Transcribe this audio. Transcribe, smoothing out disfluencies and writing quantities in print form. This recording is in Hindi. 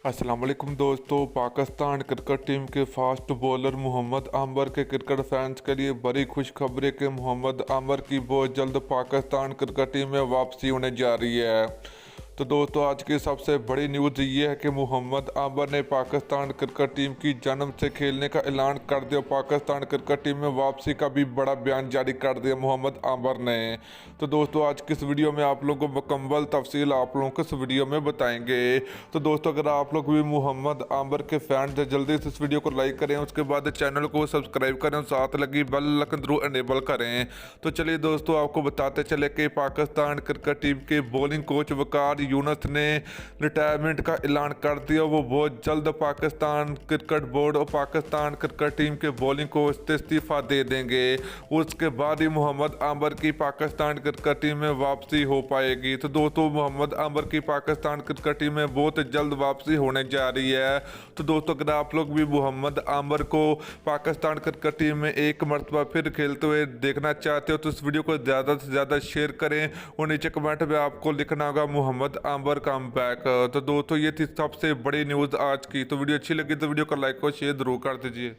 अस्सलाम वालेकुम दोस्तों। पाकिस्तान क्रिकेट टीम के फास्ट बॉलर मोहम्मद आंबर के क्रिकेट फैंस के लिए बड़ी खुशखबरी कि मोहम्मद आंबर की बहुत जल्द पाकिस्तान क्रिकेट टीम में वापसी होने जा रही है। तो दोस्तों, आज की सबसे बड़ी न्यूज़ ये है कि मोहम्मद आंबर ने पाकिस्तान क्रिकेट टीम की जन्म से खेलने का ऐलान कर दिया। पाकिस्तान क्रिकेट टीम में वापसी का भी बड़ा बयान जारी कर दिया मोहम्मद आंबर ने। तो दोस्तों, आज की इस वीडियो में आप लोगों को मुकम्मल तफसील आप लोगों को इस वीडियो में बताएंगे। तो दोस्तों, अगर आप लोग भी मोहम्मद आंबर के फैन थे, जल्दी से इस वीडियो को लाइक करें, उसके बाद चैनल को सब्सक्राइब करें और साथ लगी बेल आइकन जरूर इनेबल करें। तो चलिए दोस्तों, आपको बताते चले कि पाकिस्तान क्रिकेट टीम के बॉलिंग कोच वकार यूनुस ने रिटायरमेंट का ऐलान कर दिया। वो बहुत जल्द पाकिस्तान क्रिकेट बोर्ड और पाकिस्तान क्रिकेट टीम के बॉलिंग कोच से इस्तीफा दे देंगे। उसके बाद ही मोहम्मद आंबर की पाकिस्तान क्रिकेट टीम में वापसी हो पाएगी। तो दोस्तों, मोहम्मद आंबर की पाकिस्तान क्रिकेट टीम में बहुत जल्द वापसी होने जा रही है। तो दोस्तों, अगर आप लोग भी मोहम्मद आंबर को पाकिस्तान क्रिकेट टीम में एक मरतबा फिर खेलते हुए देखना चाहते हो तो इस वीडियो को ज़्यादा से ज़्यादा शेयर करें और नीचे कमेंट में आपको लिखना होगा मोहम्मद आंबर कम बैक। तो दोस्तों, ये थी सबसे बड़ी न्यूज़ आज की। तो वीडियो अच्छी लगी तो वीडियो को लाइक और शेयर जरूर कर दीजिए।